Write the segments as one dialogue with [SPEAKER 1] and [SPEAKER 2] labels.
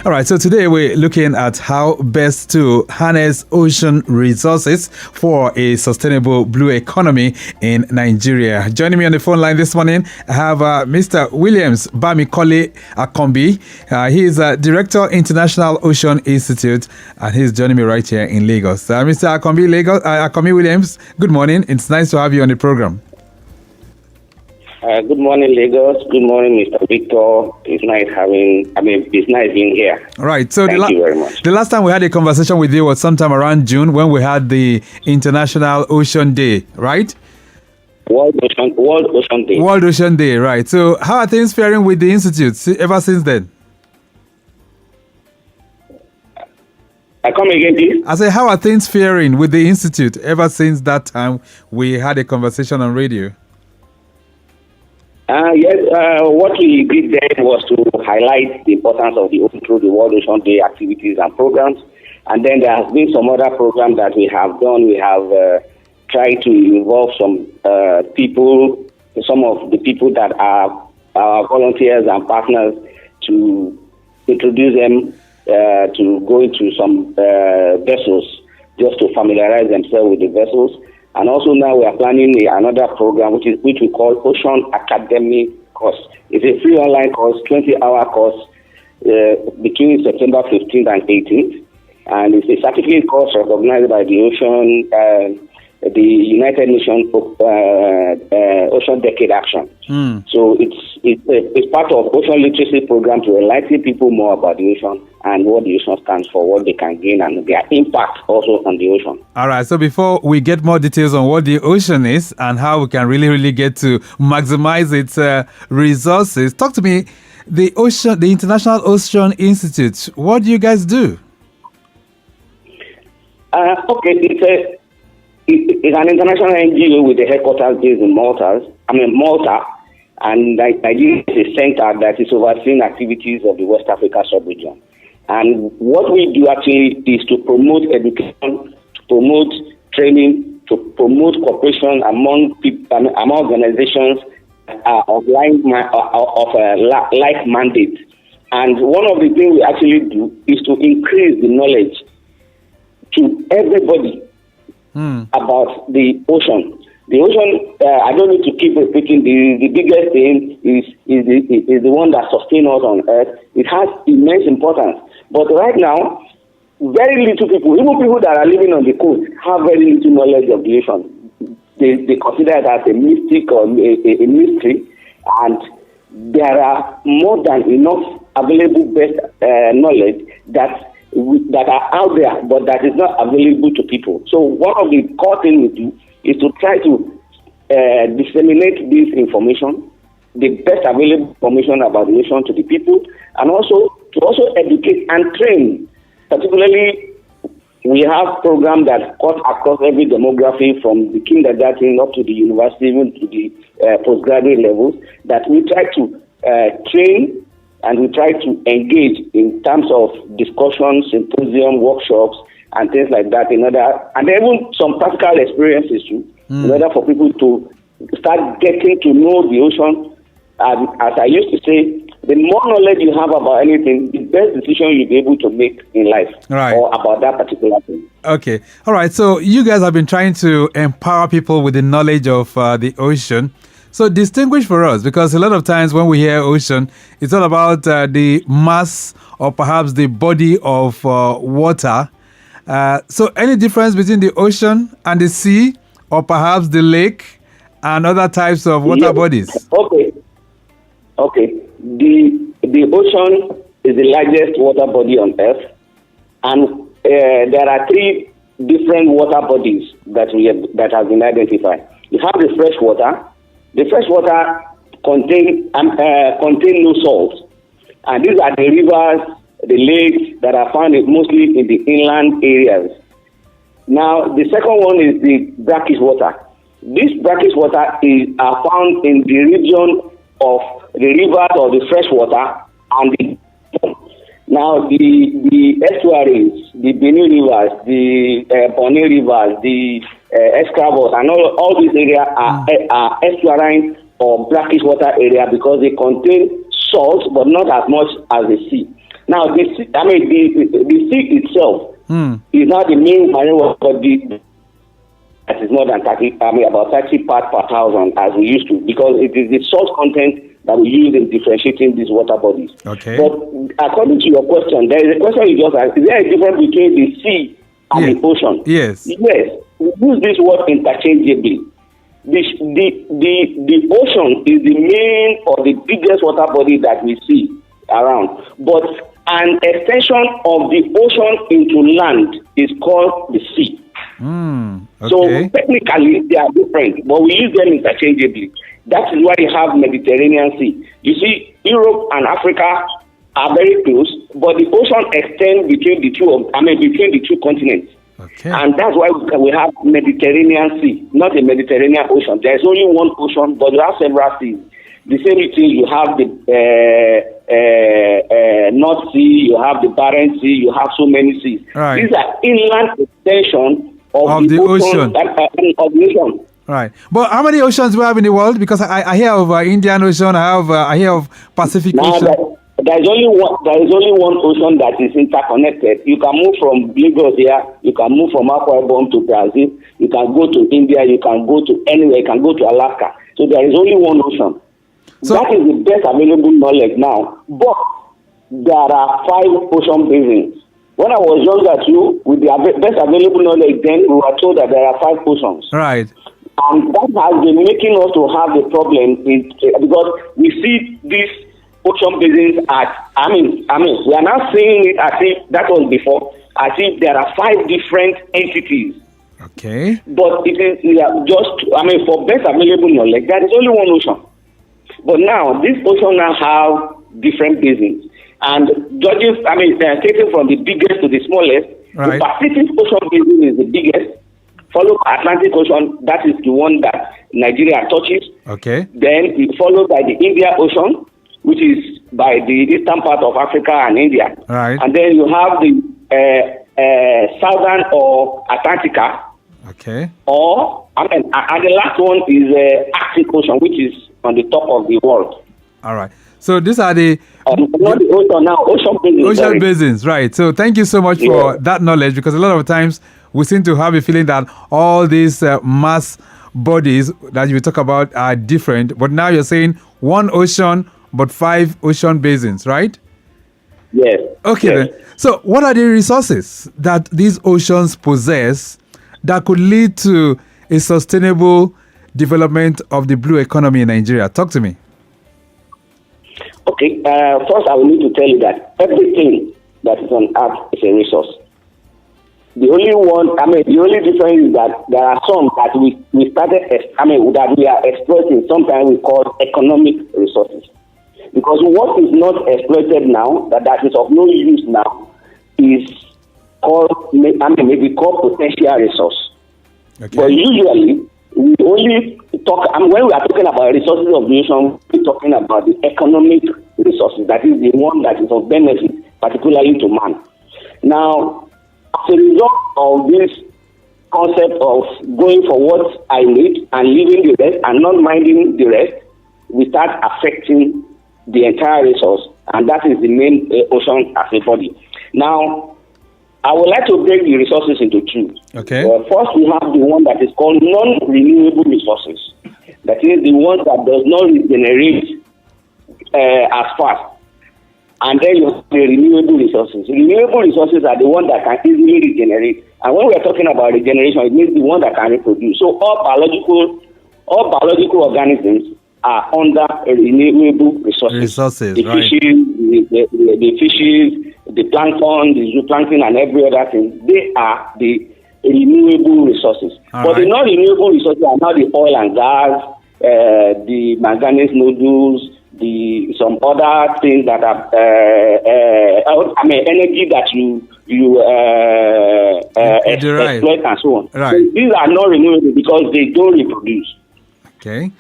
[SPEAKER 1] All right, so today we're looking at how best to harness ocean resources for a sustainable blue economy in Nigeria. Joining me on the phone line this morning, I have Mr. Williams Bamikole Akombi. He is Director, International Ocean Institute, and he's joining me right here in Lagos. Mr. Akombi Williams, good morning. It's nice to have you on the program.
[SPEAKER 2] Good morning, Lagos. Good morning, Mr. Victor. It's nice being here.
[SPEAKER 1] All right. So
[SPEAKER 2] Thank you very much.
[SPEAKER 1] The last time we had a conversation with you was sometime around June when we had the International Ocean Day, right?
[SPEAKER 2] World Ocean Day.
[SPEAKER 1] World Ocean Day, right. So how are things faring with the Institute ever since then?
[SPEAKER 2] Come again, please.
[SPEAKER 1] I say, how are things faring with the Institute ever since that time we had a conversation on radio?
[SPEAKER 2] What we did then was to highlight the importance of the ocean through the World Ocean Day activities and programs. And then there has been some other programs that we have done. We have tried to involve some people, some of the people that are our volunteers and partners, to introduce them to go into some vessels, just to familiarize themselves with the vessels. And also now we are planning another program which we call Ocean Academy course. It's a free online course, 20-hour course between September 15th and 18th. And it's a certificate course recognized by the the United Nations Ocean Decade Action. So it's part of Ocean Literacy Program to enlighten people more about the ocean and what the ocean stands for, what they can gain, and their impact also on the ocean. All
[SPEAKER 1] right. So before we get more details on what the ocean is and how we can really get to maximize its resources, talk to me. The International Ocean Institute. What do you guys do?
[SPEAKER 2] Okay, it's an international NGO with the headquarters based in Malta, and Nigeria is a center that is overseeing activities of the West Africa sub-region. And what we do actually is to promote education, to promote training, to promote cooperation among people, among organizations of like mandate. And one of the things we actually do is to increase the knowledge to everybody about the ocean. The ocean, I don't need to keep repeating, the biggest thing is the one that sustains us on Earth. It has immense importance. But right now, very little people, even people that are living on the coast, have very little knowledge of the ocean. They consider it as a mystic or a mystery, and there are more than enough available best knowledge that are out there, but that is not available to people. So one of the core things we do is to try to disseminate this information, the best available information about the ocean to the people, and also to educate and train. Particularly, we have programs that cut across every demography from the kindergarten up to the university, even to the postgraduate levels, that we try to train and we try to engage in terms of discussions, symposium, workshops, and things like that, and even some practical experiences too, in order for people to start getting to know the ocean. As I used to say, the more knowledge you have about anything, the best decision you'll be able to make in life, or about that particular thing.
[SPEAKER 1] Okay. All right. So you guys have been trying to empower people with the knowledge of the ocean. So distinguish for us, because a lot of times when we hear ocean, it's all about the mass or perhaps the body of water. So any difference between the ocean and the sea, or perhaps the lake and other types of water bodies?
[SPEAKER 2] Okay. The ocean is the largest water body on Earth, and there are three different water bodies that have been identified. You have the fresh water. The fresh water contain no salt, and these are the rivers, the lakes that are found mostly in the inland areas. Now, the second one is the brackish water. This brackish water are found in the region of the rivers or the fresh water and the now the estuaries, the Benue rivers, the Bonny rivers, the Escravos, and all these areas are estuarine or brackish water area because they contain salt but not as much as the sea. Now, the sea itself is not the main marine water body. That is more than 30, about 30 parts per thousand as we used to, because it is the salt content that we use in differentiating these water bodies.
[SPEAKER 1] Okay.
[SPEAKER 2] But according to your question, there is a question you just asked: is there a difference between the sea and the ocean?
[SPEAKER 1] Yes.
[SPEAKER 2] Yes. We use this word interchangeably. The ocean is the main or the biggest water body that we see around, but an extension of the ocean into land is called the sea.
[SPEAKER 1] Okay.
[SPEAKER 2] So technically they are different, but we use them interchangeably. That is why you have Mediterranean Sea. You see, Europe and Africa are very close, but the ocean extends between the two continents.
[SPEAKER 1] Okay.
[SPEAKER 2] And that's why we have Mediterranean Sea, not a Mediterranean Ocean. There is only one ocean, but you have several seas. The same thing, you have the North Sea, you have the Barents Sea, you have so many seas.
[SPEAKER 1] Right.
[SPEAKER 2] These are inland extensions of the ocean. Of the ocean.
[SPEAKER 1] Right. But how many oceans do we have in the world? Because I hear of Indian Ocean, I hear of Pacific Ocean.
[SPEAKER 2] There is only one ocean that is interconnected. You can move from Lagos here, you can move from Akwa Ibom to Brazil, you can go to India, you can go to anywhere, you can go to Alaska. So there is only one ocean. So that is the best available knowledge now. But there are 5 ocean basins. When I was younger too, with the best available knowledge then, we were told that there are 5 oceans.
[SPEAKER 1] Right.
[SPEAKER 2] And that has been making us to have a problem because we see these ocean basins we are now seeing it as if that was before, as if there are 5 different entities.
[SPEAKER 1] Okay.
[SPEAKER 2] But it is for best available knowledge, there is only one ocean. But now, this ocean now have different basins. And taking from the biggest to the smallest,
[SPEAKER 1] right.
[SPEAKER 2] The Pacific Ocean basin is the biggest, followed by Atlantic Ocean, that is the one that Nigeria touches.
[SPEAKER 1] Okay.
[SPEAKER 2] Then it followed by the Indian Ocean, which is by the eastern part of Africa and India.
[SPEAKER 1] Right.
[SPEAKER 2] And then you have the southern or Antarctica. Okay. And the last one is Arctic Ocean, which is on the top of the world.
[SPEAKER 1] All right. So these are the
[SPEAKER 2] ocean basins.
[SPEAKER 1] Ocean basins, right. So thank you so much for that knowledge, because a lot of times we seem to have a feeling that all these mass bodies that you talk about are different. But now you're saying one ocean, but 5 ocean basins, right?
[SPEAKER 2] Yes.
[SPEAKER 1] Okay,
[SPEAKER 2] yes.
[SPEAKER 1] Then. So what are the resources that these oceans possess that could lead to a sustainable development of the blue economy in Nigeria? Talk to me.
[SPEAKER 2] Okay, first I will need to tell you that everything that is on earth is a resource. The only difference is that there are some that that we are exploiting, sometimes we call economic resources. Because what is not exploited now, that is of no use now, is maybe called potential resource. Okay. But usually, we only talk, when we are talking about resources of the ocean, we're talking about the economic resources, that is the one that is of benefit, particularly to man. Now, as a result of this concept of going for what I need and leaving the rest and not minding the rest, we start affecting the entire resource, and that is the main ocean as a body. Now, I would like to break the resources into 2.
[SPEAKER 1] Okay.
[SPEAKER 2] First, we have the one that is called non-renewable resources. That is the one that does not regenerate as fast. And then you have the renewable resources. Renewable resources are the ones that can easily regenerate. And when we are talking about regeneration, it means the one that can reproduce. So all biological organisms are under renewable resources. The fishes, the plankton, the zooplankton, and every other thing, they are the renewable resources. But the non-renewable resources are now the oil and gas, the manganese nodules, some other things that are energy that you exploit and so on.
[SPEAKER 1] Right.
[SPEAKER 2] So these are not renewable because they don't reproduce.
[SPEAKER 1] Okay.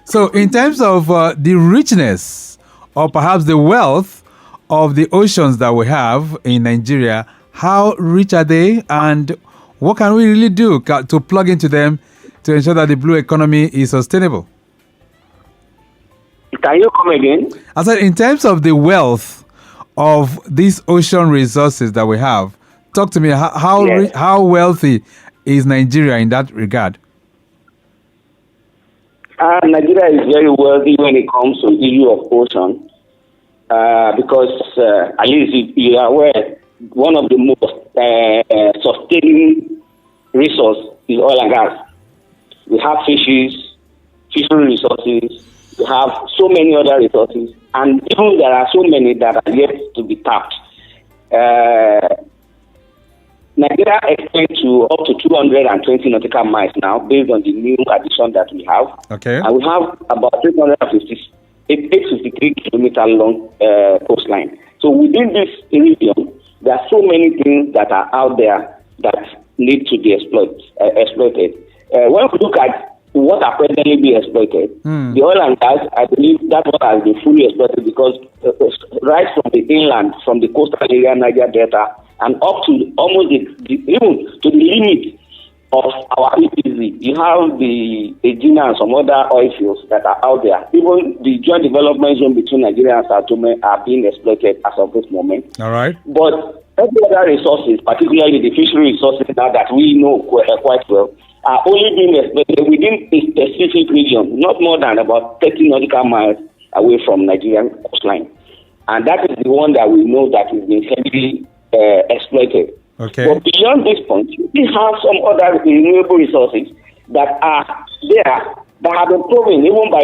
[SPEAKER 1] So in terms of the richness or perhaps the wealth of the oceans that we have in Nigeria, how rich are they, and what can we really do to plug into them to ensure that the blue economy is sustainable?
[SPEAKER 2] Can you come again?
[SPEAKER 1] I said, in terms of the wealth of these ocean resources that we have, talk to me.
[SPEAKER 2] Yes.
[SPEAKER 1] How wealthy is Nigeria in that regard?
[SPEAKER 2] Nigeria is very wealthy when it comes to the issue of ocean, because at least you are aware, one of the most sustaining resource is oil and gas. We have fishery resources. We have so many other resources, and even there are so many that are yet to be tapped. Nigeria extends to up to 220 nautical miles now, based on the new addition that we have.
[SPEAKER 1] Okay.
[SPEAKER 2] And we have about 853 kilometer long coastline. So within this region, there are so many things that are out there that need to be exploited. When we look at what are presently being exploited, the oil and gas, I believe that what has been fully exploited, because right from the inland, from the coastal area, Niger Delta, and up to almost even to the limit of our EPZ, you have the Egina and some other oil fields that are out there. Even the joint development zone between Nigeria and Sao Tome are being exploited as of this moment.
[SPEAKER 1] All right.
[SPEAKER 2] But every other resources, particularly the fishery resources now that we know quite well, are only being exploited within a specific region, not more than about 30 nautical miles away from Nigerian coastline. And that is the one that we know that is being heavily exploited.
[SPEAKER 1] Okay.
[SPEAKER 2] But beyond this point, we have some other renewable resources that are there that have been proven even by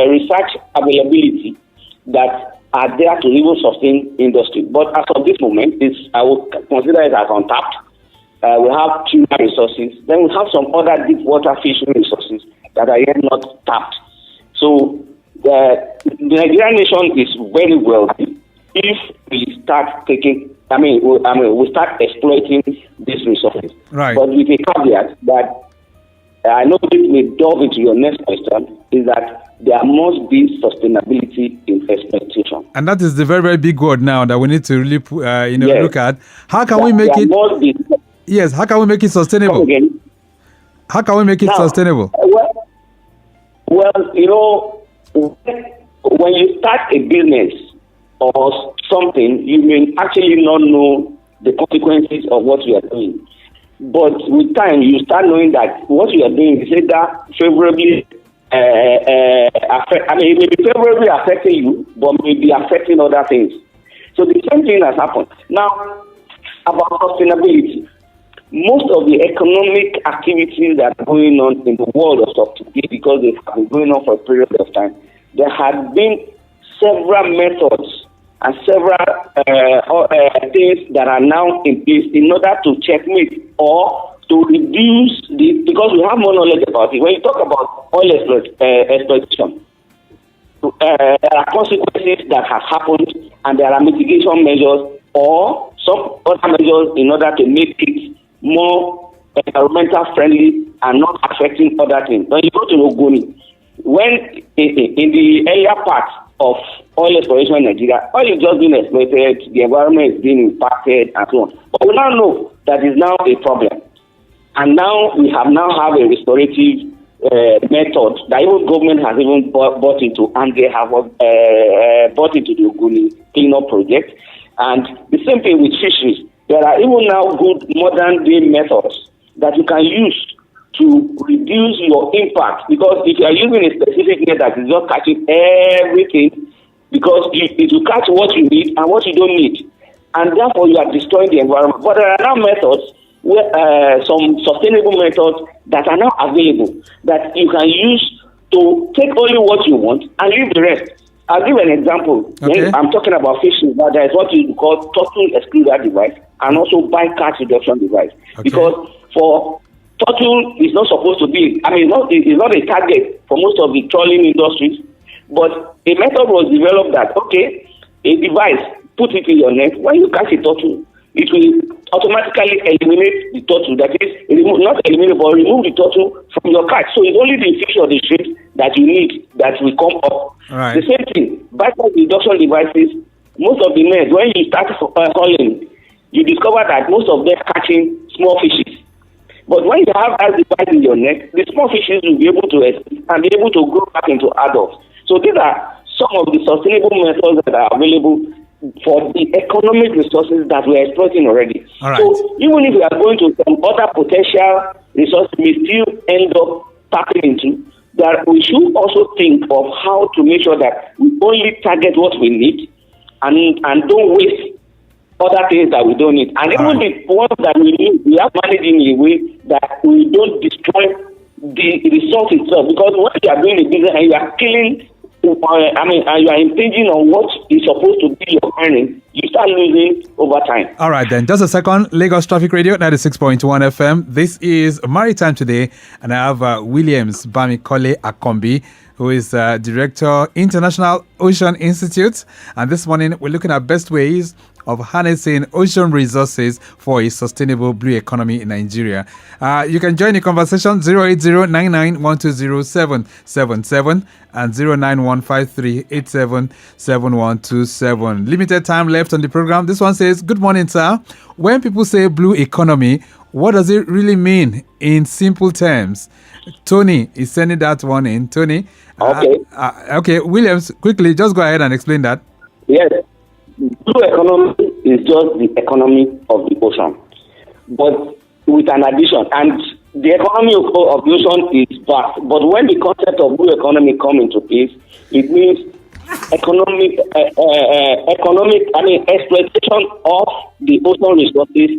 [SPEAKER 2] research availability that are there to even sustain industry. But as of this moment, I would consider it as untapped. We have tuna resources. Then we have some other deep water fishing resources that are yet not tapped. So the Nigerian nation is very wealthy if we start we start exploiting these resources.
[SPEAKER 1] Right.
[SPEAKER 2] But with a caveat that I know this may delve into your next question, is that there must be sustainability in exploitation.
[SPEAKER 1] And that is the very, very big word now that we need to really
[SPEAKER 2] Yes.
[SPEAKER 1] look at. How can we make it? Yes. How can we make it sustainable? How can we make it sustainable?
[SPEAKER 2] Well, when you start a business or something, you may actually not know the consequences of what you are doing. But with time, you start knowing that what you are doing is either favorably it may be favorably affecting you, but may be affecting other things. So the same thing has happened. Now, about sustainability. Most of the economic activities that are going on in the world of today, because they have been going on for a period of time, there have been several methods and several things that are now in place in order to checkmate or to reduce because we have more knowledge about it. When you talk about oil exploitation, there are consequences that have happened, and there are mitigation measures or some other measures in order to make it more environmental friendly and not affecting other things. When you go to Ogoni, when in the earlier part of oil exploration in Nigeria, oil is just being exploited, the environment is being impacted and so on. But we now know that is now a problem. And now we have a restorative method that even government has even bought into, and they have bought into the Ogoni cleanup project. And the same thing with fisheries. There are even now good modern day methods that you can use to reduce your impact, because if you are using a specific net that is just catching everything, because it will catch what you need and what you don't need, and therefore you are destroying the environment. But there are now methods, some sustainable methods that are now available that you can use to take only what you want and leave the rest. I'll give an example.
[SPEAKER 1] Okay.
[SPEAKER 2] When I'm talking about fishing, but there is what you call turtle excluder device and also bycatch reduction device.
[SPEAKER 1] Okay.
[SPEAKER 2] Because for turtle is not supposed to be, it's not a target for most of the trawling industries, but a method was developed that, a device, put it in your net, when you catch a turtle, it will automatically eliminate the turtle, that is, not eliminate, but remove the turtle from your catch. So it's only the fish or the shrimp that you need that will come up.
[SPEAKER 1] Right.
[SPEAKER 2] The same thing, bycatch reduction devices, most of the nets, when you start hauling, you discover that most of them are catching small fishes. But when you have that device in your net, the small fishes will be able to escape and be able to grow back into adults. So these are some of the sustainable methods that are available for the economic resources that we are exploiting already.
[SPEAKER 1] All right.
[SPEAKER 2] So even if we are going to some other potential resources we still end up tapping into, that we should also think of how to make sure that we only target what we need and don't waste other things that we don't need. And even the ones that we need, we have managed in a way that we don't destroy the resource itself. Because when you are doing a business and you are killing, and you are impinging on what is supposed to be your earnings, you start losing over time.
[SPEAKER 1] All right, then. Just a second. Lagos Traffic Radio, 96.1 FM. This is Maritime Today, and I have Williams Bamikole Akombi, who is Director, International Ocean Institute. And this morning, we're looking at best ways of harnessing ocean resources for a sustainable blue economy in Nigeria. You can join the conversation 08099120777 and 09153877127. Limited time left on the program. This one says, good morning, sir. When people say blue economy, what does it really mean in simple terms? Tony is sending that one in. Tony.
[SPEAKER 2] Okay.
[SPEAKER 1] Okay, Williams, quickly, just go ahead and explain that.
[SPEAKER 2] Yes. Blue economy is just the economy of the ocean, but with an addition. And the economy of the ocean is vast. But when the concept of blue economy come into place, it means exploitation of the ocean resources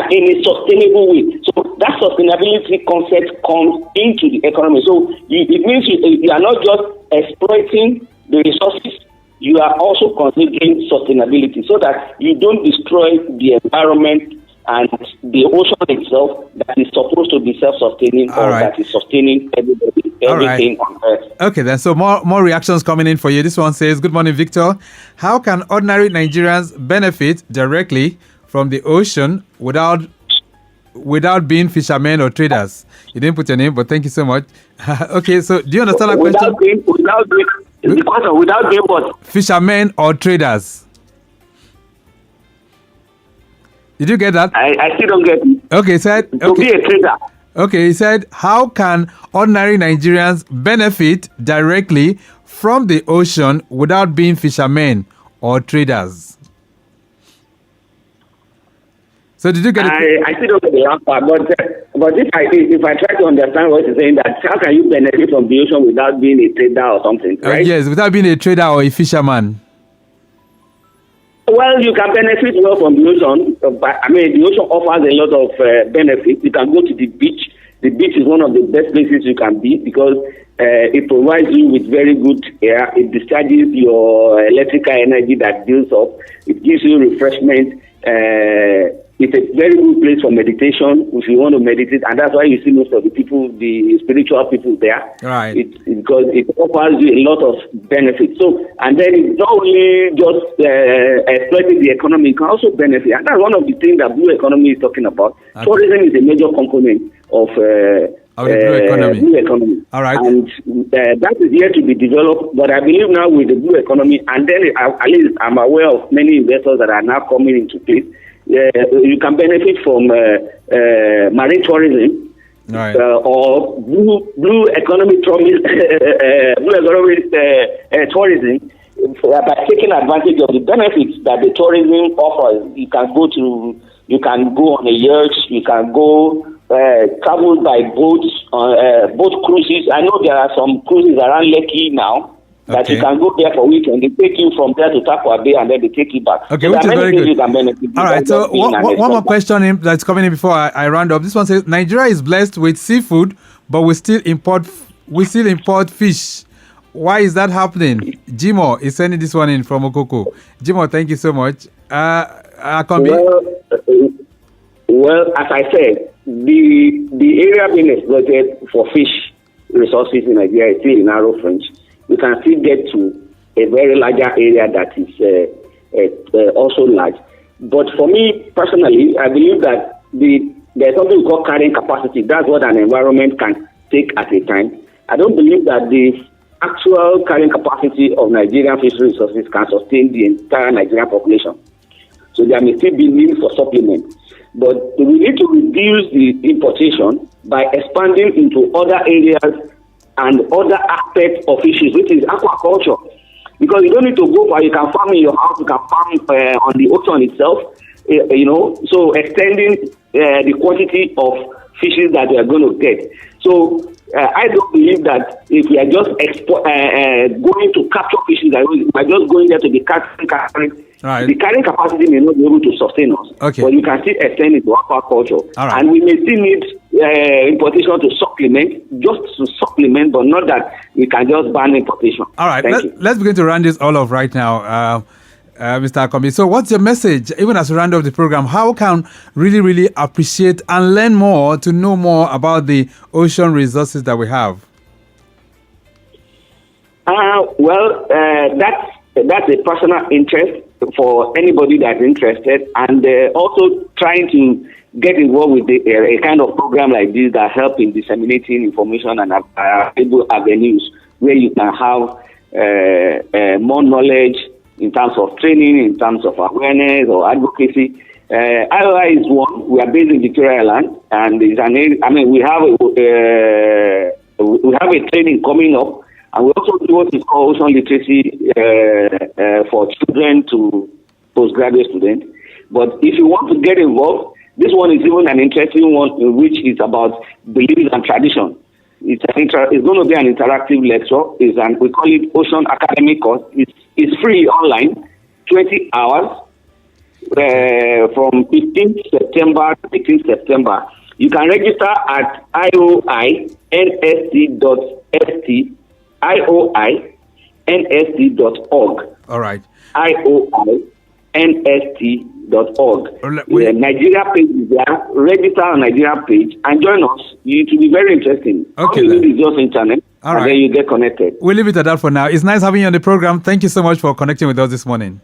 [SPEAKER 2] in a sustainable way. So that sustainability concept comes into the economy. So it means you are not just exploiting the resources, you are also considering sustainability so that you don't destroy the environment and the ocean itself that is supposed to be self-sustaining that is sustaining everybody, everything on Earth.
[SPEAKER 1] Okay, then. So more reactions coming in for you. This one says, good morning, Victor. How can ordinary Nigerians benefit directly from the ocean without being fishermen or traders? You didn't put your name, but thank you so much. Okay, so do you understand that question?
[SPEAKER 2] Without being what?
[SPEAKER 1] Fishermen or traders. Did you get that?
[SPEAKER 2] I still don't get it.
[SPEAKER 1] Okay, he said...
[SPEAKER 2] To be a trader.
[SPEAKER 1] Okay, he said, how can ordinary Nigerians benefit directly from the ocean without being fishermen or traders? So did you get it?
[SPEAKER 2] I still don't get the last part, but if I try to understand what you're saying, that how can you benefit from the ocean without being a trader or something, right?
[SPEAKER 1] Yes, without being a trader or a fisherman.
[SPEAKER 2] Well, you can benefit well from the ocean. The ocean offers a lot of benefits. You can go to the beach. The beach is one of the best places you can be because it provides you with very good air. It discharges your electrical energy that builds up. It gives you refreshment. It's a very good place for meditation if you want to meditate, and that's why you see most of the people, the spiritual people there.
[SPEAKER 1] Right.
[SPEAKER 2] Because it offers you a lot of benefits. So, and then it's not only just exploiting the economy, it can also benefit. And that's one of the things that blue economy is talking about. Okay. Tourism is a major component of the blue economy.
[SPEAKER 1] All right.
[SPEAKER 2] And that is yet to be developed. But I believe now with the blue economy, and then at least I'm aware of many investors that are now coming into place. You can benefit from marine tourism,
[SPEAKER 1] right.
[SPEAKER 2] Or blue economic tourism by taking advantage of the benefits that the tourism offers. You can go on a yacht, you can go travel by boats, boat cruises. I know there are some cruises around Lekki now. That you can go there for a weekend. They take you from there to Takwa Bay and then they take you back.
[SPEAKER 1] Okay, which is very good. All right, so one more question that's coming in before I round up. This one says, Nigeria is blessed with seafood, but we still import fish. Why is that happening? Jimo is sending this one in from Okoko. Jimo, thank you so much.
[SPEAKER 2] Well, as I said, the area being exploited for fish resources in Nigeria is still a narrow fringe. We can still get to a very larger area that is also large. But for me personally, I believe that there's something we call carrying capacity. That's what an environment can take at a time. I don't believe that the actual carrying capacity of Nigerian fishery resources can sustain the entire Nigerian population. So there may still be need for supplement. But we need to reduce the importation by expanding into other areas and other aspects of fisheries, which is aquaculture. Because you don't need to go far. You can farm in your house. You can farm on the ocean itself. So extending the quantity of fishes that we are going to get. So I don't believe that if we are just going to capture fishes, we are just going there to be catching.
[SPEAKER 1] Right.
[SPEAKER 2] The carrying capacity may not be able to sustain us,
[SPEAKER 1] okay,
[SPEAKER 2] but you can still extend it to aquaculture.
[SPEAKER 1] Right.
[SPEAKER 2] And we may still need importation to supplement, but not that we can just ban importation.
[SPEAKER 1] All right, let's begin to round this all off right now, Mr. Akombi. So what's your message, even as we round off the program? How can really appreciate and learn more to know more about the ocean resources that we have?
[SPEAKER 2] That's a personal interest for anybody that's interested, and also trying to get involved with a kind of program like this that help in disseminating information and able avenues where you can have more knowledge in terms of training, in terms of awareness or advocacy. IOI is one. We are based in Victoria Island, and we have a training coming up. And we also do what is called ocean literacy for children to postgraduate students. But if you want to get involved, this one is even an interesting one, which is about beliefs and tradition. It's going to be an interactive lecture. We call it Ocean Academy course. It's free online, 20 hours from 15th September to 18th September. You can register at ioinst.st. ioinst.org.
[SPEAKER 1] All right.
[SPEAKER 2] ioinst.org. The Nigeria page is there. Register on Nigeria page and join us. It will be very interesting.
[SPEAKER 1] Okay.
[SPEAKER 2] All you need is just internet.
[SPEAKER 1] All right.
[SPEAKER 2] And then you get connected.
[SPEAKER 1] We'll leave it at that for now. It's nice having you on the program. Thank you so much for connecting with us this morning.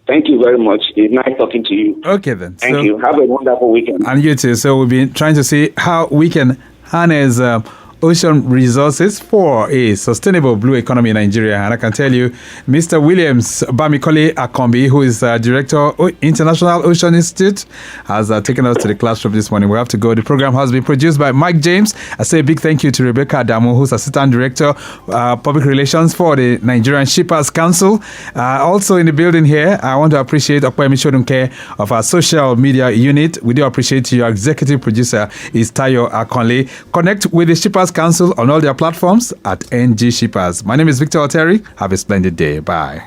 [SPEAKER 2] Thank you very much. It's nice talking to you.
[SPEAKER 1] Okay, then.
[SPEAKER 2] Thank you. Have a wonderful weekend.
[SPEAKER 1] And you too. So we've been trying to see how we can harness ocean resources for a sustainable blue economy in Nigeria. And I can tell you, Mr. Williams Bamikole Akombi, who is Director of International Ocean Institute, has taken us to the classroom this morning. We have to go. The program has been produced by Mike James. I say a big thank you to Rebecca Adamu, who's Assistant Director, Public Relations for the Nigerian Shippers Council. Also in the building here, I want to appreciate Okwemi Shodunke of our social media unit. We do appreciate your executive producer is Tayo Akonle. Connect with the Shippers Council on all their platforms at NG Shippers. My name is Victor Oteri. Have a splendid day. Bye.